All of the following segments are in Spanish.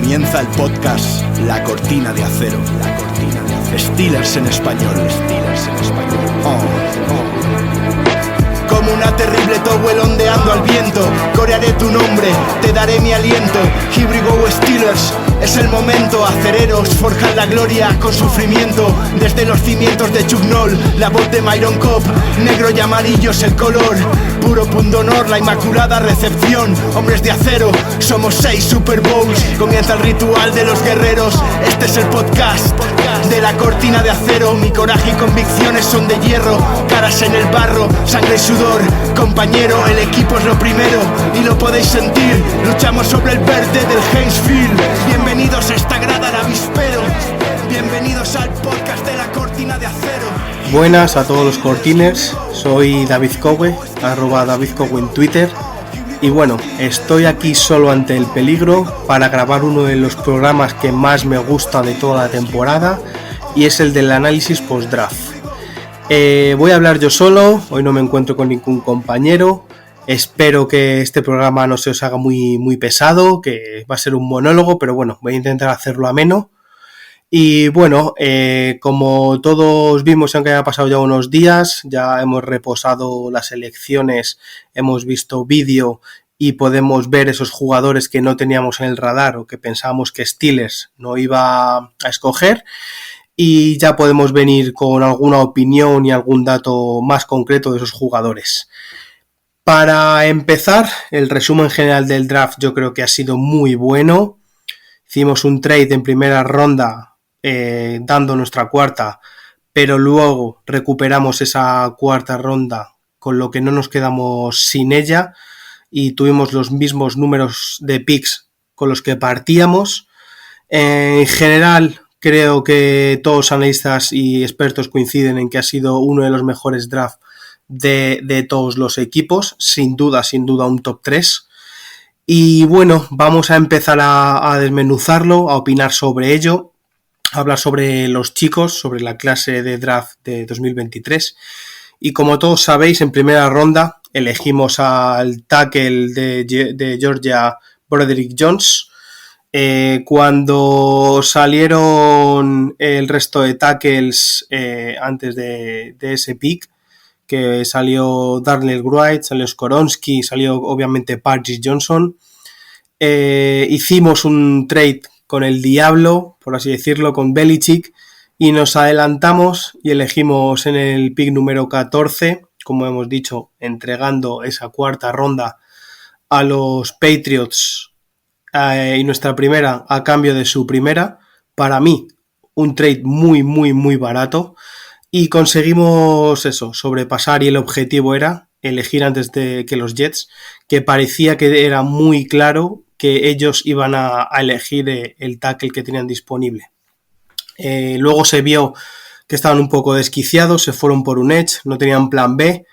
Comienza el podcast La Cortina de Acero. La Cortina de Acero. Steelers en español. Steelers en español. Como una terrible towel ondeando al viento, corearé tu nombre, te daré mi aliento. Here we go Steelers, es el momento. Acereros forjan la gloria con sufrimiento. Desde los cimientos de Chuck Noll, la voz de Myron Cobb. Negro y amarillo es el color, puro pundonor, la inmaculada recepción. Hombres de acero, somos 6 Super Bowls. Comienza el ritual de los guerreros. Este es el podcast de La Cortina de Acero. Mi coraje y convicciones son de hierro. Caras en el barro, sangre y sudor. Compañero, el equipo es lo primero y lo podéis sentir. Luchamos sobre el verde del Heinz Field. Bienvenidos a esta grada al avispero. Bienvenidos al podcast de La Cortina de Acero. Buenas a todos los cortiners, soy David Cogue, @DavidCogue en Twitter. Y bueno, estoy aquí solo ante el peligro para grabar uno de los programas que más me gusta de toda la temporada, y es el del análisis post-draft. Voy a hablar yo solo, hoy no me encuentro con ningún compañero. Espero que este programa no se os haga muy pesado, que va a ser un monólogo, pero bueno, voy a intentar hacerlo ameno. Y bueno, como todos vimos, aunque haya pasado ya unos días, ya hemos reposado las elecciones, hemos visto vídeo y podemos ver esos jugadores que no teníamos en el radar o que pensábamos que Steelers no iba a escoger, y ya podemos venir con alguna opinión y algún dato más concreto de esos jugadores. Para empezar, el resumen general del draft yo creo que ha sido muy bueno. Hicimos un trade en primera ronda dando nuestra cuarta, pero luego recuperamos esa cuarta ronda, con lo que no nos quedamos sin ella y tuvimos los mismos números de picks con los que partíamos. En general, creo que todos los analistas y expertos coinciden en que ha sido uno de los mejores drafts de todos los equipos, sin duda un top 3. Y bueno, vamos a empezar a desmenuzarlo, a opinar sobre ello, a hablar sobre los chicos, sobre la clase de draft de 2023. Y como todos sabéis, en primera ronda elegimos al tackle de Georgia, Broderick Jones. Cuando salieron el resto de tackles antes de ese pick, que salió Darnell Wright, salió Skoronski, salió obviamente Patrick Johnson, hicimos un trade con el diablo, por así decirlo, con Belichick, y nos adelantamos y elegimos en el pick número 14, como hemos dicho, entregando esa cuarta ronda a los Patriots y nuestra primera a cambio de su primera. Para mí, un trade muy barato, y conseguimos eso, sobrepasar, y el objetivo era elegir antes de que los Jets, que parecía que era muy claro que ellos iban a elegir el tackle que tenían disponible. Luego se vio que estaban un poco desquiciados, se fueron por un edge, no tenían plan B,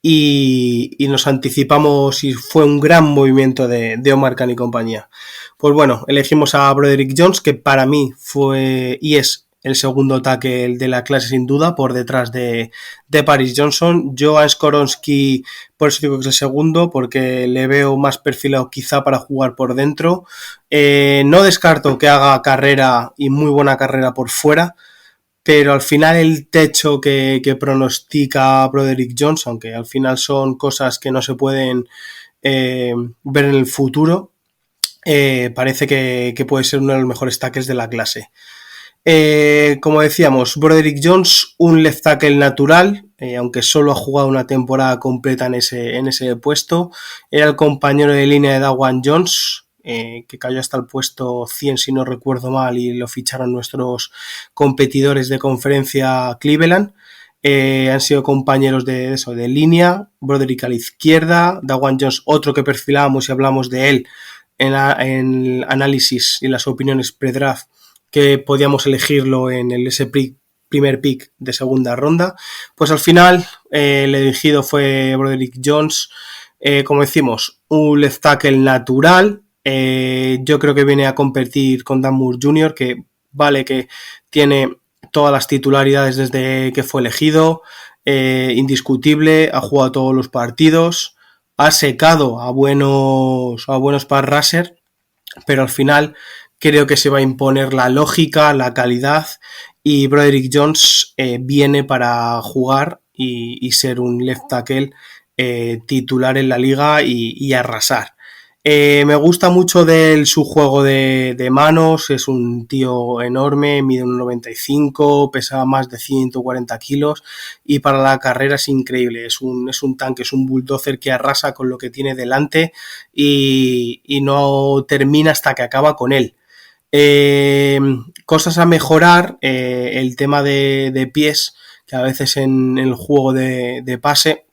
y nos anticipamos, y fue un gran movimiento de Omar Khan y compañía. Pues bueno, elegimos a Broderick Jones, que para mí fue y es el segundo tackle de la clase sin duda, por detrás de Paris Johnson. Yo a Skoronski por eso digo que es el segundo, porque le veo más perfilado quizá para jugar por dentro. No descarto que haga carrera, y muy buena carrera, por fuera, pero al final el techo que pronostica Broderick Jones, aunque al final son cosas que no se pueden ver en el futuro, parece que puede ser uno de los mejores tackles de la clase. Como decíamos, Broderick Jones, un left tackle natural, aunque solo ha jugado una temporada completa en ese puesto. Era el compañero de línea de Dawan Jones, que cayó hasta el puesto 100 si no recuerdo mal, y lo ficharon nuestros competidores de conferencia Cleveland. Han sido compañeros de línea. Broderick a la izquierda, Dawan Jones otro que perfilábamos y hablamos de él en el análisis y las opiniones pre-draft, que podíamos elegirlo en ese primer pick de segunda ronda. Pues al final el elegido fue Broderick Jones. Como decimos, un left tackle natural. Yo creo que viene a competir con Dan Moore Jr., que vale que tiene todas las titularidades desde que fue elegido, indiscutible, ha jugado todos los partidos, ha secado a buenos pass rusher, pero al final creo que se va a imponer la lógica, la calidad, y Broderick Jones viene para jugar y ser un left tackle titular en la liga y arrasar. Me gusta mucho su juego de manos, es un tío enorme, mide 1,95, pesa más de 140 kilos y para la carrera es increíble, es un tanque, es un bulldozer que arrasa con lo que tiene delante y no termina hasta que acaba con él. Cosas a mejorar, el tema de pies, que a veces en el juego de pase,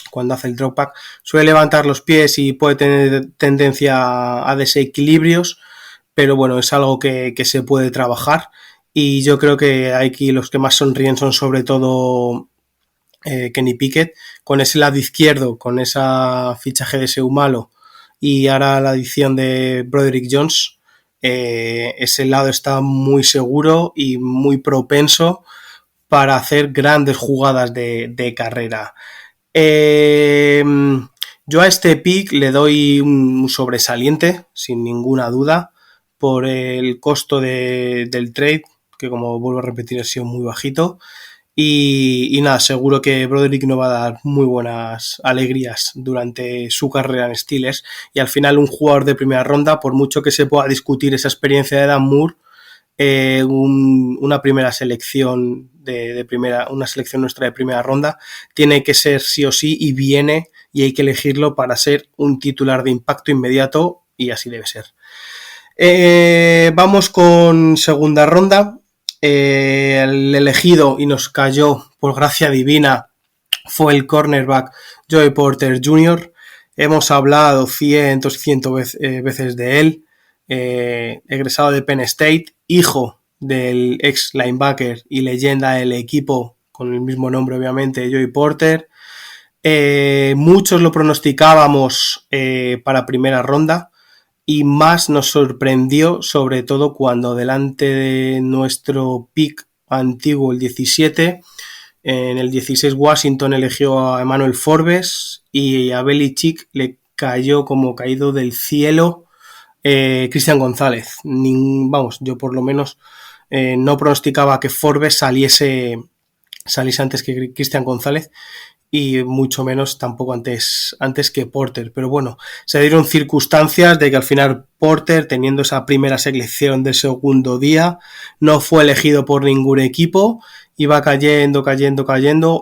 cuando hace el drop back, suele levantar los pies y puede tener tendencia a desequilibrios, pero bueno, es algo que se puede trabajar y yo creo que aquí los que más sonríen son sobre todo Kenny Pickett, con ese lado izquierdo, con esa fichaje de Seumalo y ahora la adición de Broderick Jones, ese lado está muy seguro y muy propenso para hacer grandes jugadas de carrera. Yo a este pick le doy un sobresaliente, sin ninguna duda, por el costo del trade, que como vuelvo a repetir ha sido muy bajito. Y nada, seguro que Broderick nos va a dar muy buenas alegrías durante su carrera en Steelers. Y al final un jugador de primera ronda, por mucho que se pueda discutir esa experiencia de Dan Moore, una primera selección una selección nuestra de primera ronda tiene que ser sí o sí y viene y hay que elegirlo para ser un titular de impacto inmediato y así debe ser. Vamos con segunda ronda. El elegido y nos cayó por gracia divina fue el cornerback Joey Porter Jr. Hemos hablado cientos veces de él. Egresado de Penn State, hijo del ex linebacker y leyenda del equipo con el mismo nombre obviamente, Joey Porter. Muchos lo pronosticábamos para primera ronda y más nos sorprendió sobre todo cuando delante de nuestro pick antiguo, el 17, en el 16 Washington eligió a Emmanuel Forbes y a Belichick le cayó como caído del cielo Cristian González. Yo por lo menos no pronosticaba que Forbes saliese antes que Cristian González y mucho menos tampoco antes que Porter, pero bueno, se dieron circunstancias de que al final Porter, teniendo esa primera selección del segundo día, no fue elegido por ningún equipo, iba cayendo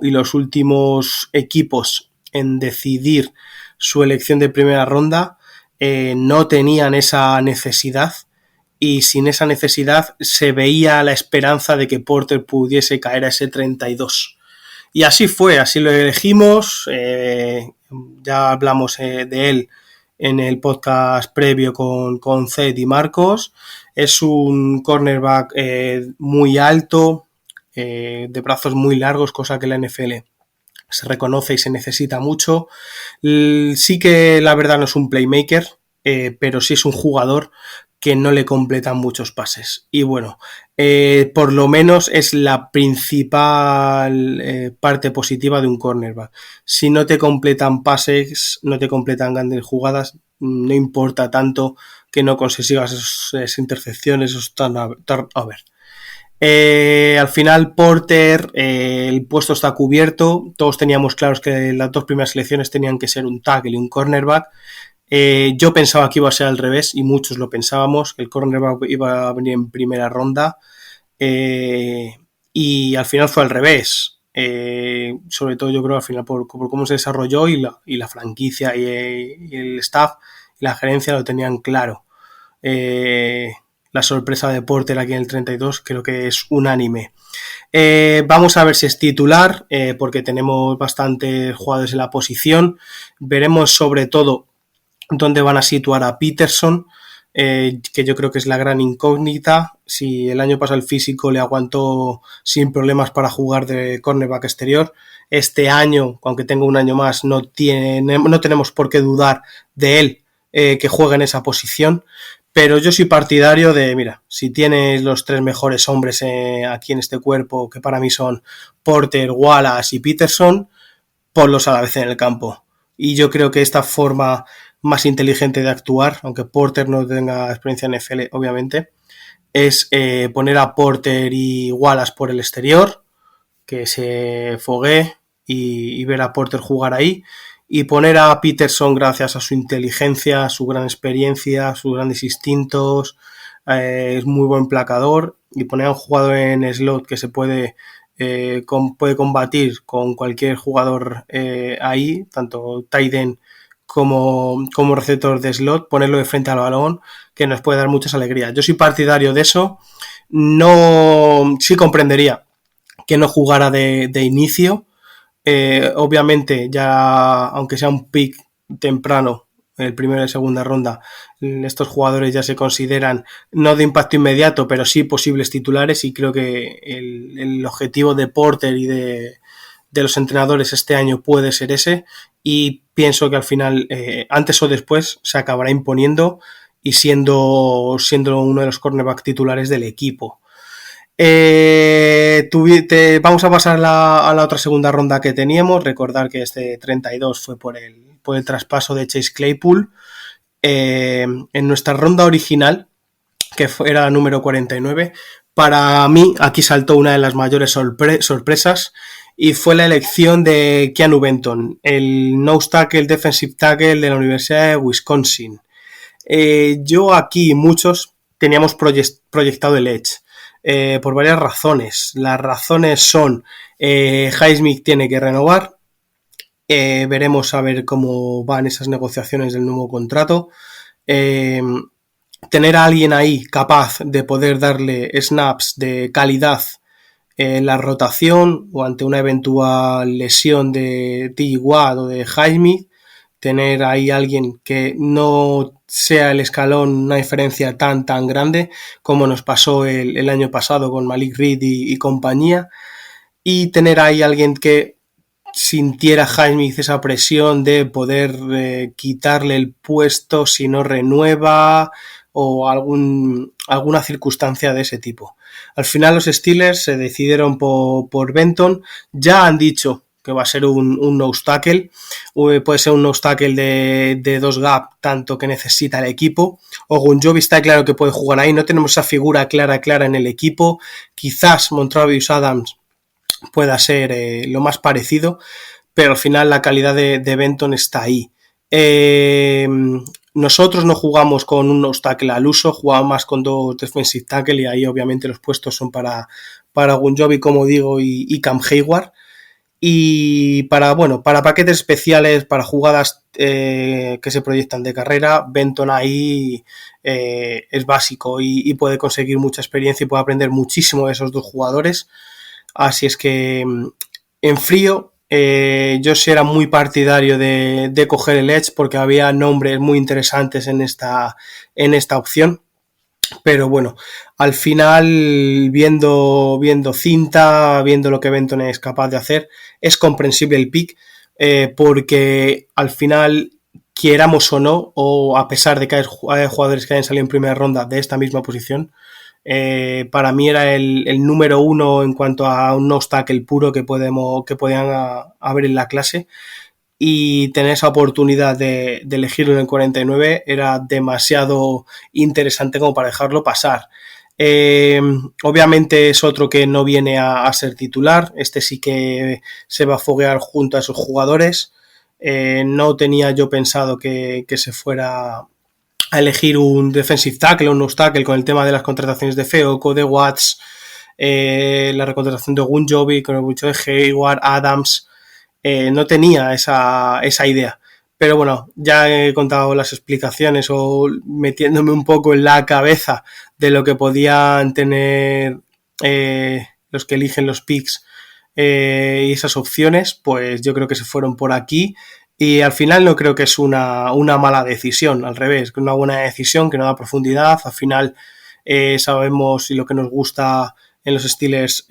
y los últimos equipos en decidir su elección de primera ronda no tenían esa necesidad y sin esa necesidad se veía la esperanza de que Porter pudiese caer a ese 32. Y así fue, así lo elegimos, ya hablamos de él en el podcast previo con Zed y Marcos. Es un cornerback muy alto, de brazos muy largos, cosa que la NFL se reconoce y se necesita mucho. Sí que la verdad no es un playmaker, pero sí es un jugador que no le completan muchos pases. Y bueno, por lo menos es la principal parte positiva de un cornerback. Si no te completan pases, no te completan grandes jugadas, no importa tanto que no consigas esas intercepciones, esos turnover. Al final Porter, el puesto está cubierto, todos teníamos claros que las dos primeras selecciones tenían que ser un tackle y un cornerback. Yo pensaba que iba a ser al revés y muchos lo pensábamos, que el cornerback iba a venir en primera ronda y al final fue al revés. Sobre todo yo creo al final por cómo se desarrolló y la franquicia y el staff y la gerencia lo tenían claro. La sorpresa de Porter aquí en el 32 creo que es unánime. Vamos a ver si es titular, porque tenemos bastantes jugadores en la posición. Veremos sobre todo dónde van a situar a Peterson, que yo creo que es la gran incógnita. Si el año pasado el físico le aguantó sin problemas para jugar de cornerback exterior, este año, aunque tenga un año más, no tenemos por qué dudar de él que juegue en esa posición. Pero yo soy partidario de, mira, si tienes los tres mejores hombres aquí en este cuerpo, que para mí son Porter, Wallace y Peterson, ponlos a la vez en el campo. Y yo creo que esta forma más inteligente de actuar, aunque Porter no tenga experiencia en NFL, obviamente, es poner a Porter y Wallace por el exterior, que se foguee y ver a Porter jugar ahí, y poner a Peterson gracias a su inteligencia, su gran experiencia, sus grandes instintos, es muy buen placador, y poner a un jugador en slot que se puede combatir con cualquier jugador ahí, tanto tight end como receptor de slot, ponerlo de frente al balón, que nos puede dar muchas alegrías. Yo soy partidario de eso. No, sí comprendería que no jugara de inicio. Obviamente, ya aunque sea un pick temprano, el primero y segunda ronda, estos jugadores ya se consideran no de impacto inmediato, pero sí posibles titulares, y creo que el objetivo de Porter y de los entrenadores este año puede ser ese, y pienso que al final, antes o después, se acabará imponiendo y siendo uno de los cornerback titulares del equipo. Vamos a pasar a la otra segunda ronda que teníamos. Recordar que este 32 fue por el traspaso de Chase Claypool. En nuestra ronda original, que era la número 49, para mí aquí saltó una de las mayores sorpresas, y fue la elección de Keanu Benton, el nose tackle, defensive tackle de la Universidad de Wisconsin. Yo aquí, muchos teníamos proyectado el edge, por varias razones. Las razones son, Highsmith tiene que renovar, veremos a ver cómo van esas negociaciones del nuevo contrato. Tener a alguien ahí capaz de poder darle snaps de calidad en la rotación o ante una eventual lesión de T. Watt o de Highsmith, tener ahí alguien que no sea el escalón una diferencia tan grande como nos pasó el año pasado con Malik Reed y compañía, y tener ahí alguien que sintiera Highsmith esa presión de poder quitarle el puesto si no renueva, o alguna circunstancia de ese tipo. Al final los Steelers se decidieron por Benton. Ya han dicho que va a ser un nose tackle, puede ser un nose tackle de 2 gap, tanto que necesita el equipo. Ogunjobi está claro que puede jugar ahí, no tenemos esa figura clara en el equipo. Quizás Montravius Adams pueda ser lo más parecido, pero al final la calidad de Benton está ahí. Nosotros no jugamos con un nose tackle al uso, jugamos más con 2 defensive tackle, y ahí obviamente los puestos son para Ogunjobi, como digo, y Cam Hayward. Y para paquetes especiales, para jugadas que se proyectan de carrera, Benton ahí es básico y puede conseguir mucha experiencia y puede aprender muchísimo de esos dos jugadores. Así es que en frío, yo sí era muy partidario de coger el edge, porque había nombres muy interesantes en esta opción. Pero bueno, al final, viendo cinta, viendo lo que Benton es capaz de hacer, es comprensible el pick, porque al final, quieramos o no, o a pesar de que hay jugadores que hayan salido en primera ronda de esta misma posición, para mí era el número 1 en cuanto a un nose tackle puro que podían haber en la clase, y tener esa oportunidad de elegirlo en el 49 era demasiado interesante como para dejarlo pasar. Obviamente es otro que no viene a ser titular, este sí que se va a foguear junto a esos jugadores. No tenía yo pensado que se fuera a elegir un defensive tackle o un nose tackle con el tema de las contrataciones de Feoco, de Watts, la recontratación de Ogunjobi, con el mucho de Hayward, Adams. No tenía esa idea, pero bueno, ya he contado las explicaciones, o metiéndome un poco en la cabeza de lo que podían tener los que eligen los picks y esas opciones, pues yo creo que se fueron por aquí, y al final no creo que es una mala decisión, al revés, que una buena decisión que no da profundidad. Al final sabemos, y lo que nos gusta en los Steelers,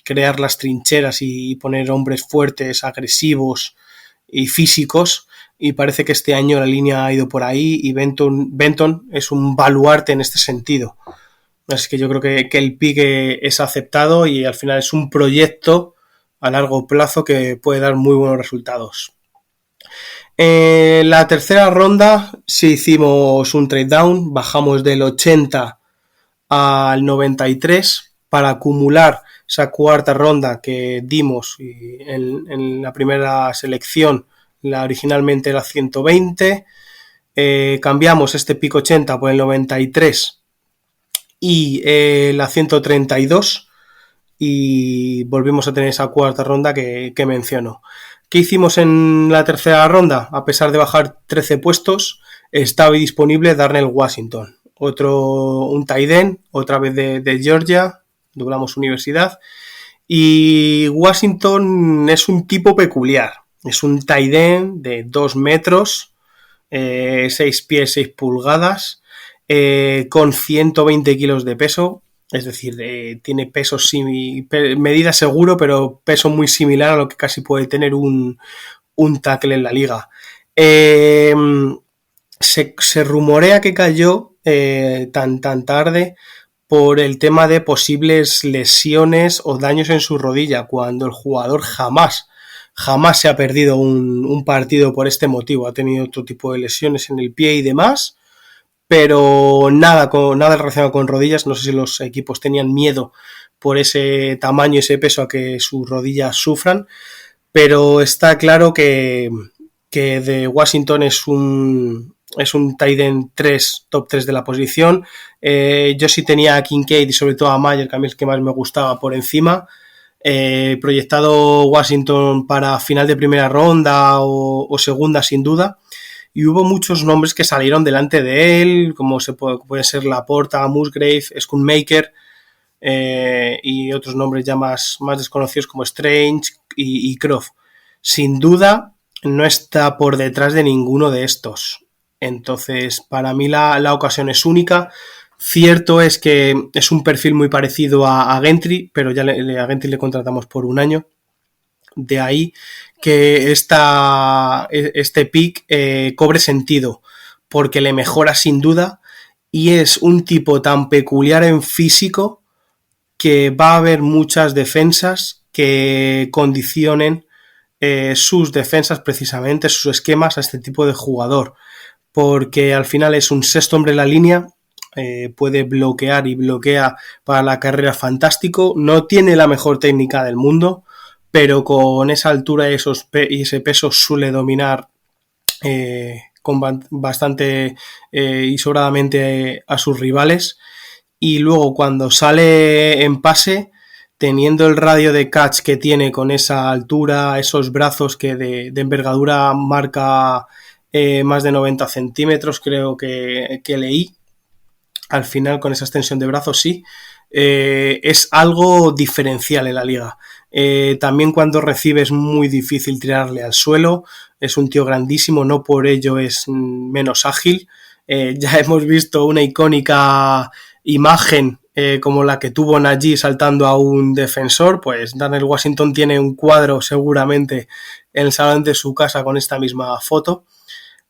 crear las trincheras y poner hombres fuertes, agresivos y físicos, y parece que este año la línea ha ido por ahí, y Benton es un baluarte en este sentido. Así que yo creo que el pick es aceptado, y al final es un proyecto a largo plazo que puede dar muy buenos resultados. En la tercera ronda sí hicimos un trade down, bajamos del 80 al 93 para acumular esa cuarta ronda que dimos en la primera selección. La originalmente era 120, cambiamos este pick 80 por el 93 y la 132 y volvimos a tener esa cuarta ronda que menciono. ¿Qué hicimos en la tercera ronda? A pesar de bajar 13 puestos, estaba disponible Darnell Washington, un tight end, otra vez de Georgia, doblamos universidad, y Washington es un tipo peculiar, es un tight end de 2 metros, 6 pies, 6 pulgadas, con 120 kilos de peso, es decir, tiene peso medida seguro, pero peso muy similar a lo que casi puede tener un tackle en la liga. Se rumorea que cayó tan tarde por el tema de posibles lesiones o daños en su rodilla, cuando el jugador jamás se ha perdido un partido por este motivo. Ha tenido otro tipo de lesiones en el pie y demás, pero nada relacionado con rodillas. No sé si los equipos tenían miedo por ese tamaño y ese peso a que sus rodillas sufran, pero está claro que de Washington es un tight end 3, top 3 de la posición. Yo sí tenía a Kincaid y sobre todo a Mayer, que a mí es el que más me gustaba, por encima. Proyectado Washington para final de primera ronda o segunda sin duda, y hubo muchos nombres que salieron delante de él, como puede ser Laporta, Musgrave, Schoonmaker, y otros nombres ya más desconocidos como Strange y Croft. Sin duda no está por detrás de ninguno de estos. Entonces, para mí la ocasión es única. Cierto es que es un perfil muy parecido a Gentry, pero ya a Gentry le contratamos por un año. De ahí que este pick cobre sentido, porque le mejora sin duda y es un tipo tan peculiar en físico que va a haber muchas defensas que condicionen sus defensas, precisamente sus esquemas, a este tipo de jugador, porque al final es un sexto hombre en la línea, puede bloquear y bloquea para la carrera fantástico, no tiene la mejor técnica del mundo, pero con esa altura y ese peso suele dominar con bastante y sobradamente a sus rivales. Y luego cuando sale en pase, teniendo el radio de catch que tiene con esa altura, esos brazos que de envergadura marca más de 90 centímetros, creo que leí al final con esa extensión de brazos, sí, es algo diferencial en la liga. También cuando recibe es muy difícil tirarle al suelo, es un tío grandísimo, no por ello es menos ágil. Ya hemos visto una icónica imagen como la que tuvo Najee saltando a un defensor, pues Darnell Washington tiene un cuadro seguramente en el salón de su casa con esta misma foto.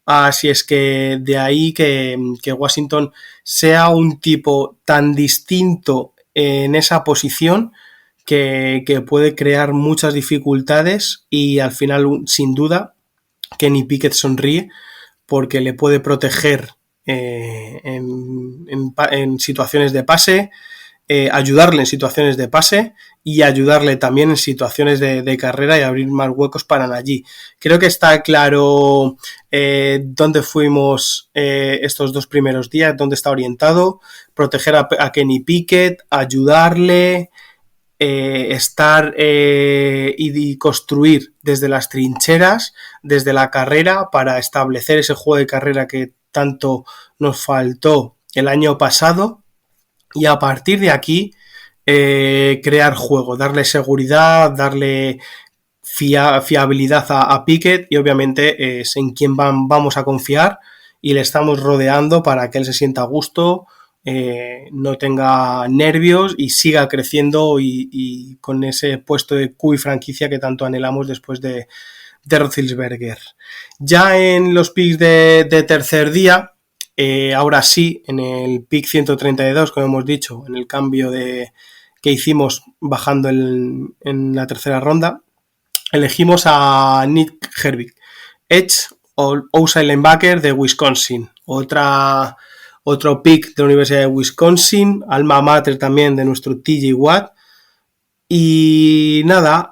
Así es que de ahí que Washington sea un tipo tan distinto en esa posición que puede crear muchas dificultades, y al final, sin duda, Kenny Pickett sonríe porque le puede proteger en situaciones de pase, ayudarle en situaciones de pase y ayudarle también en situaciones de carrera y abrir más huecos para Najee. Creo que está claro dónde fuimos estos 2 primeros días, dónde está orientado: proteger a Kenny Pickett, ayudarle, estar y construir desde las trincheras, desde la carrera, para establecer ese juego de carrera que tanto nos faltó el año pasado, y a partir de aquí crear juego, darle seguridad, darle fiabilidad a Pickett, y obviamente es en quien vamos a confiar y le estamos rodeando para que él se sienta a gusto, no tenga nervios y siga creciendo y con ese puesto de QB franquicia que tanto anhelamos después de Roethlisberger. Ya en los picks de tercer día, ahora sí, en el pick 132, como hemos dicho, en el cambio que hicimos bajando en la tercera ronda, elegimos a Nick Herbig. Edge, outside linebacker de Wisconsin. Otro pick de la Universidad de Wisconsin, alma mater también de nuestro TJ Watt. Y nada,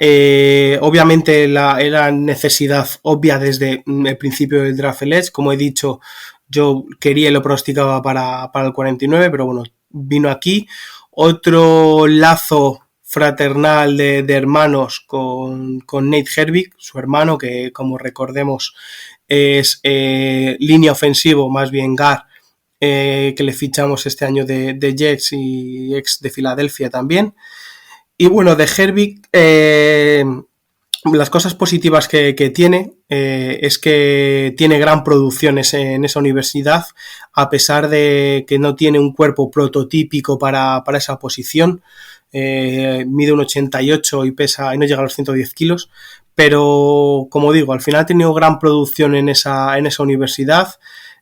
obviamente era necesidad obvia desde el principio del draft el Edge. Como he dicho, yo quería y lo pronosticaba para el 49, pero bueno, vino aquí. Otro lazo fraternal de hermanos con Nate Herbig, su hermano, que como recordemos es línea ofensivo, más bien guard, que le fichamos este año de Jets y ex de Filadelfia también. Y bueno, de Herbig, las cosas positivas que tiene es que tiene gran producción en esa universidad, a pesar de que no tiene un cuerpo prototípico para esa posición. Mide un 88 y pesa y no llega a los 110 kilos, pero como digo, al final ha tenido gran producción en esa universidad.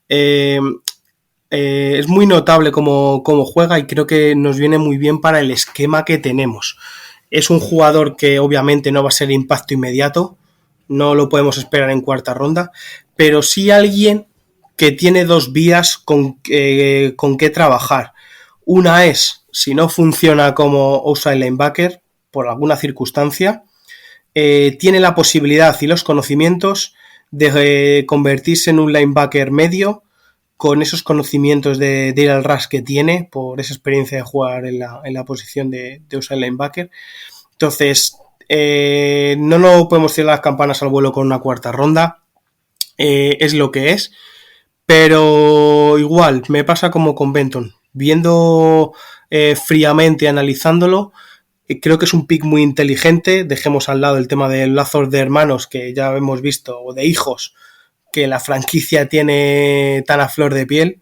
Es muy notable cómo juega y creo que nos viene muy bien para el esquema que tenemos. Es un jugador que obviamente no va a ser impacto inmediato, no lo podemos esperar en cuarta ronda, pero sí alguien que tiene dos vías con qué trabajar. Una es, si no funciona como outside linebacker, por alguna circunstancia, tiene la posibilidad y los conocimientos de convertirse en un linebacker medio, con esos conocimientos de ir al rush que tiene, por esa experiencia de jugar en la posición de outside linebacker. Entonces, no podemos tirar las campanas al vuelo con una cuarta ronda, es lo que es, pero igual, me pasa como con Benton, viendo fríamente, analizándolo, creo que es un pick muy inteligente. Dejemos al lado el tema de lazos de hermanos que ya hemos visto, o de hijos, que la franquicia tiene tan a flor de piel,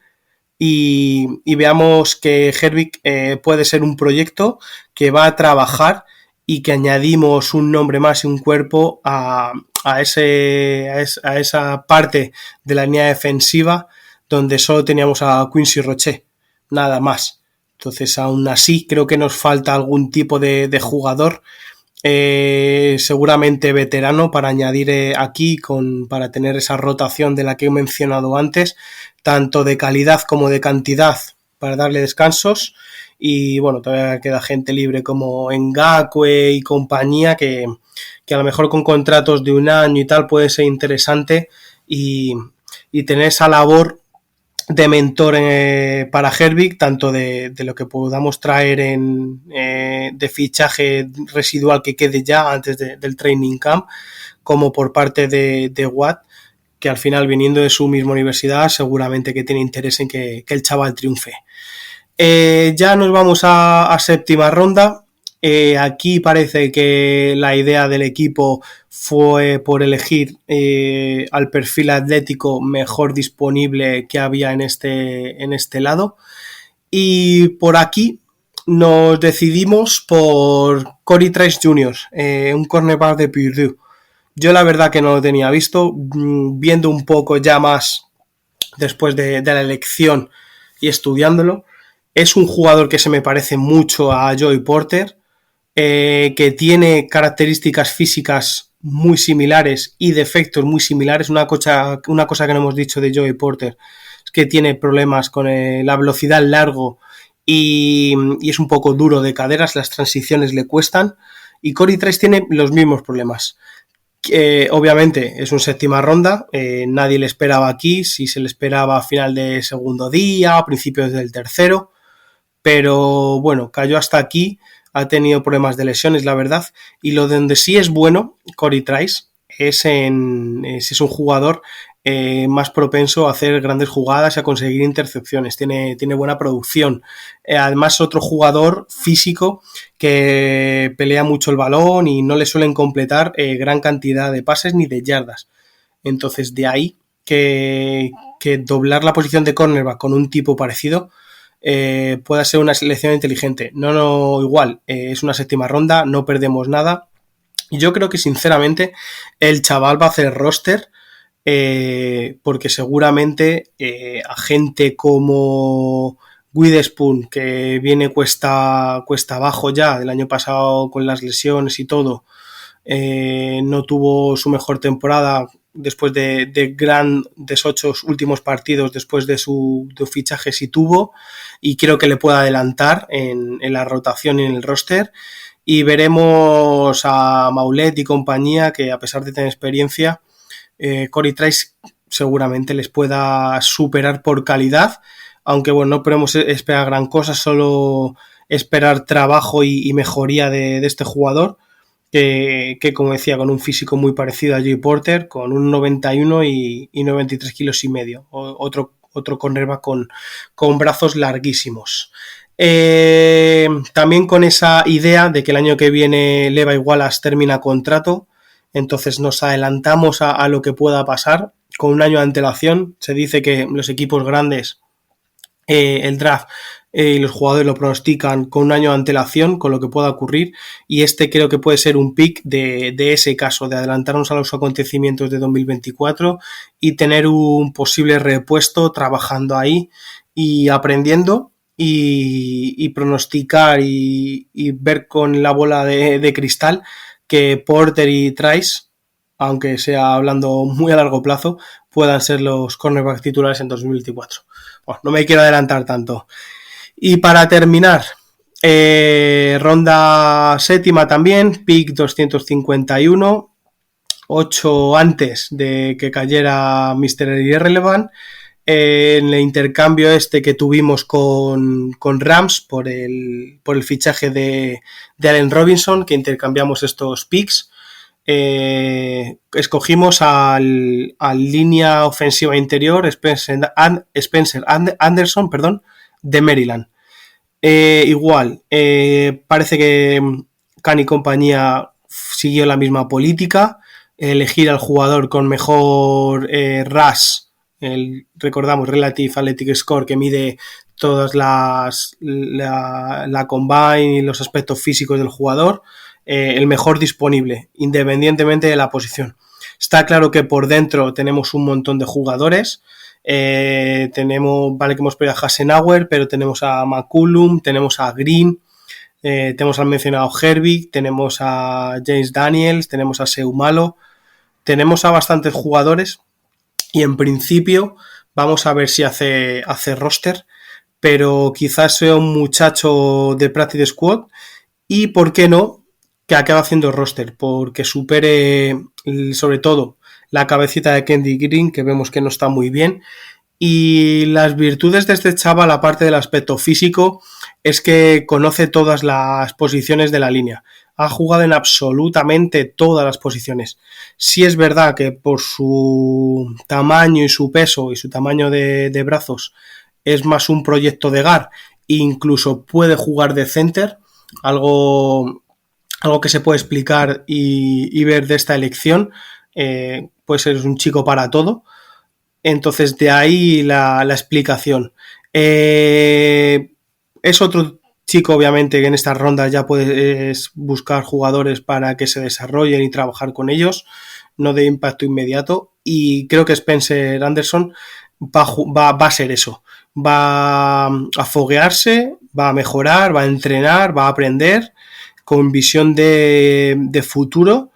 y veamos que Herbig puede ser un proyecto que va a trabajar y que añadimos un nombre más y un cuerpo a esa parte de la línea defensiva donde solo teníamos a Quincy Roche, nada más. Entonces, aún así, creo que nos falta algún tipo de jugador, seguramente veterano, para añadir aquí para tener esa rotación de la que he mencionado antes, tanto de calidad como de cantidad, para darle descansos. Y bueno, todavía queda gente libre como Ngakoue y compañía, que a lo mejor con contratos de un año y tal puede ser interesante, y tener esa labor de mentor para Herbig, tanto de lo que podamos traer de fichaje residual que quede ya antes del training camp, como por parte de Watt, que al final, viniendo de su misma universidad, seguramente que tiene interés en que el chaval triunfe. Ya nos vamos a séptima ronda. Aquí parece que la idea del equipo fue por elegir al perfil atlético mejor disponible que había en este lado, y por aquí nos decidimos por Corey Trice Jr., un cornerback de Purdue. Yo la verdad que no lo tenía visto, viendo un poco ya más después de la elección y estudiándolo. Es un jugador que se me parece mucho a Joey Porter, que tiene características físicas muy similares y defectos muy similares. Una cosa que no hemos dicho de Joey Porter es que tiene problemas con la velocidad largo y es un poco duro de caderas, las transiciones le cuestan, y Corey Trice tiene los mismos problemas. Obviamente es un séptima ronda, nadie le esperaba aquí, si se le esperaba a final de segundo día, a principios del tercero, pero bueno, cayó hasta aquí. Ha tenido problemas de lesiones, la verdad, y lo de donde sí es bueno Corey Trice es un jugador más propenso a hacer grandes jugadas y a conseguir intercepciones. Tiene buena producción. Además, otro jugador físico que pelea mucho el balón y no le suelen completar gran cantidad de pases ni de yardas. Entonces, de ahí que doblar la posición de cornerback con un tipo parecido pueda ser una selección inteligente. No, igual, es una séptima ronda, no perdemos nada. Y yo creo que sinceramente el chaval va a hacer roster, porque seguramente a gente como Witherspoon, que viene cuesta abajo ya del año pasado con las lesiones y todo, no tuvo su mejor temporada, después de esos 8 últimos partidos después de su fichaje si tuvo, y creo que le puede adelantar en la rotación y en el roster. Y veremos a Maulet y compañía, que a pesar de tener experiencia, Corey Trice seguramente les pueda superar por calidad, aunque bueno, no podemos esperar gran cosa, solo esperar trabajo y mejoría de este jugador, que como decía, con un físico muy parecido a Jay Porter, con un 91 y 93 kilos y medio, otro cornerback con brazos larguísimos. También con esa idea de que el año que viene Levi Wallace termina contrato, entonces nos adelantamos a lo que pueda pasar con un año de antelación. Se dice que los equipos grandes, el draft y los jugadores lo pronostican con un año de antelación con lo que pueda ocurrir, y este creo que puede ser un pick de ese caso, de adelantarnos a los acontecimientos de 2024 y tener un posible repuesto trabajando ahí y aprendiendo y pronosticar y ver con la bola de cristal que Porter y Trice, aunque sea hablando muy a largo plazo, puedan ser los cornerbacks titulares en 2024. Bueno, no me quiero adelantar tanto. Y para terminar, ronda séptima también, pick 251, 8 antes de que cayera Mr. Irrelevant, en el intercambio que tuvimos con Rams por el fichaje de Allen Robinson, que intercambiamos estos picks. Escogimos al línea ofensiva interior Spencer Anderson, de Maryland. Igual, parece que Khan y compañía siguió la misma política, elegir al jugador con mejor RAS, recordamos Relative Athletic Score, que mide todas la combine y los aspectos físicos del jugador, el mejor disponible, independientemente de la posición. Está claro que por dentro tenemos un montón de jugadores. Vale que hemos perdido a Hasenauer, pero tenemos a McCullum, tenemos a Green, tenemos al mencionado Herbig, tenemos a James Daniels, tenemos a Seumalo, tenemos a bastantes jugadores, y en principio vamos a ver si hace roster, pero quizás sea un muchacho de practice squad, y por qué no que acabe haciendo roster, porque supere sobre todo la cabecita de Kendrick Green, que vemos que no está muy bien. Y las virtudes de este chaval, aparte del aspecto físico, es que conoce todas las posiciones de la línea. Ha jugado en absolutamente todas las posiciones. Sí es verdad que por su tamaño y su peso y su tamaño de brazos es más un proyecto de guard, e incluso puede jugar de center, algo que se puede explicar y ver de esta elección. Pues es un chico para todo. Entonces de ahí la explicación. Es otro chico, obviamente, que en estas rondas ya puedes buscar jugadores para que se desarrollen y trabajar con ellos, no de impacto inmediato, y creo que Spencer Anderson va a ser eso. Va a foguearse, va a mejorar, va a entrenar, va a aprender con visión de futuro,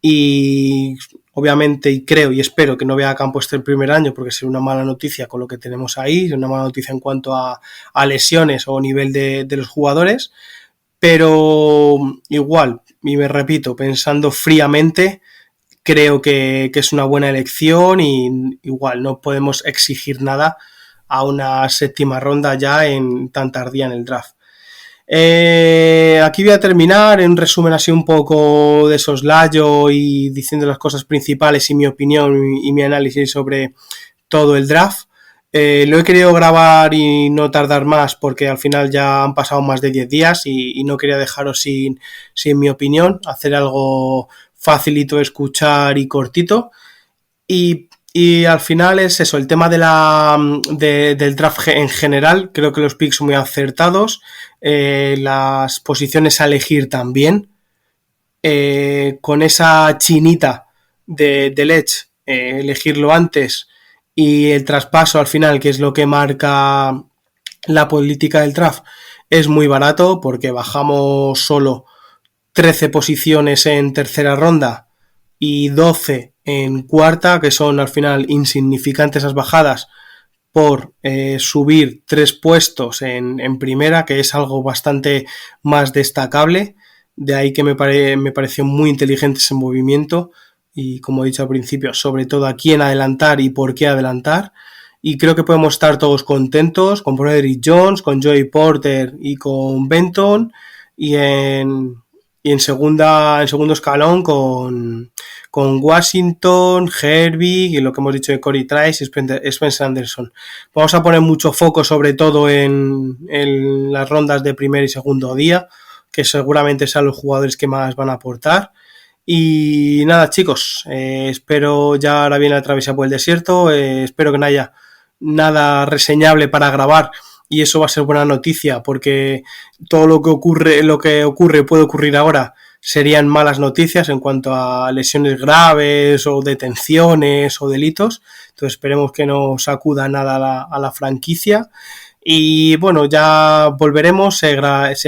y obviamente, y creo y espero que no vea a campo el primer año, porque sería una mala noticia con lo que tenemos ahí, una mala noticia en cuanto a lesiones o nivel de los jugadores, pero igual, y me repito, pensando fríamente, creo que es una buena elección, y igual no podemos exigir nada a una séptima ronda ya en tan tardía en el draft. Aquí voy a terminar en un resumen así un poco de soslayo y diciendo las cosas principales y mi opinión y mi análisis sobre todo el draft. Lo he querido grabar y no tardar más, porque al final ya han pasado más de 10 días y no quería dejaros sin mi opinión, hacer algo facilito de escuchar y cortito. Y al final es eso, el tema del draft en general. Creo que los picks son muy acertados, las posiciones a elegir también, con esa chinita del edge, elegirlo antes, y el traspaso al final, que es lo que marca la política del draft, es muy barato, porque bajamos solo 13 posiciones en tercera ronda y 12 en cuarta, que son al final insignificantes esas bajadas por subir 3 puestos en primera, que es algo bastante más destacable. De ahí que me pareció muy inteligente ese movimiento y, como he dicho al principio, sobre todo a quién adelantar y por qué adelantar. Y creo que podemos estar todos contentos con Broderick Jones, con Joey Porter y con Benton, y en segundo escalón con Washington, Herbig y lo que hemos dicho de Corey Trice y Spencer Anderson. Vamos a poner mucho foco sobre todo en las rondas de primer y segundo día, que seguramente sean los jugadores que más van a aportar. Y nada, chicos, espero, ya ahora viene la travesía por el desierto, espero que no haya nada reseñable para grabar, y eso va a ser buena noticia, porque todo lo que ocurre puede ocurrir ahora serían malas noticias en cuanto a lesiones graves o detenciones o delitos. Entonces esperemos que no sacuda nada a la franquicia. Y bueno, ya volveremos, se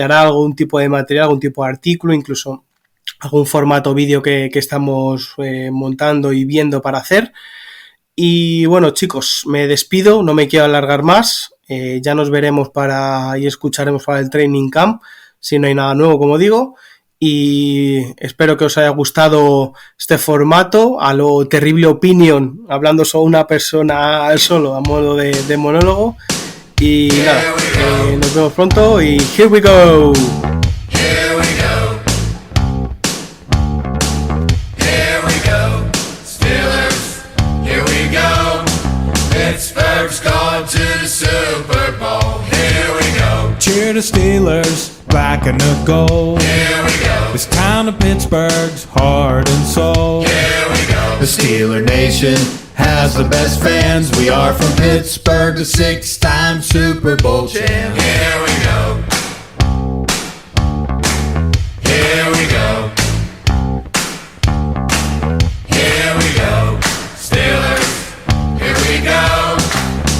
hará algún tipo de material, algún tipo de artículo, incluso algún formato vídeo que estamos montando y viendo para hacer. Y bueno, chicos, me despido, no me quiero alargar más. Ya nos veremos y escucharemos para el Training Camp, si no hay nada nuevo, como digo. Y espero que os haya gustado este formato, a lo Terrible Opinion, hablando solo una persona solo, a modo de monólogo. Y nada, nos vemos pronto y here we go. Here we go. Here we go. Steelers, here we go. Pittsburgh's gone to the Super Bowl. Here we go. Cheer the Steelers, black and the gold. Here we go. This town of Pittsburgh's heart and soul. Here we go. The Steeler Nation has the best fans. We are from Pittsburgh, the 6-time Super Bowl champ. Here we go. Here we go. Here we go. Steelers, here we go.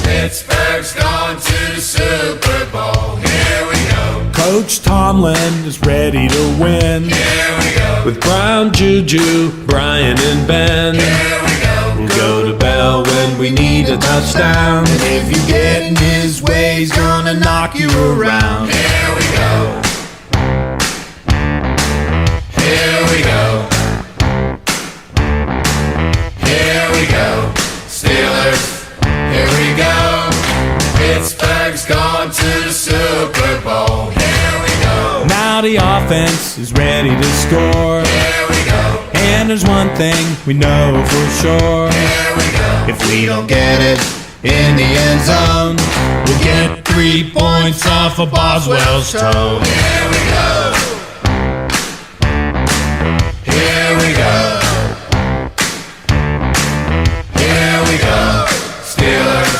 Pittsburgh's gone to the Super Bowl. Here we go. Coach Tomlin is ready to win. Here we go. With Brown, Juju, Brian, and Ben. Here we go. We'll go to Bell when we need a touchdown. And if you get in his way, he's gonna knock you around. Here we go. Here we go. Here we go. Steelers, here we go. Pittsburgh's gone to the Super Bowl. Here we go. Now the offense is ready to score. Here we go. And there's one thing we know for sure. Here we go. If we don't get it in the end zone, we'll get 3 points off of Boswell's toe. Here we go. Here we go. Here we go. Steelers,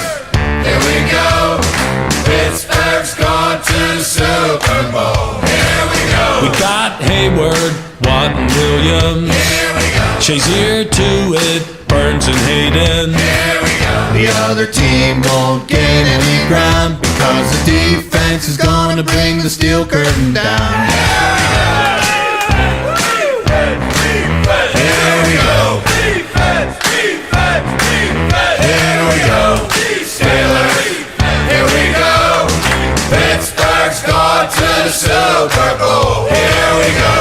here we go. Pittsburgh's gone to the Super Bowl. Here we go. We got Hayward, Watt, and Williams. Here we go. Shazier to it, Burns and Hayden. Here we go. The other team won't gain any ground because the defense is gonna bring the steel curtain down. Here we go. Here we go. Steelers, here we go. Pittsburgh's gone to the Super Bowl. Here we go.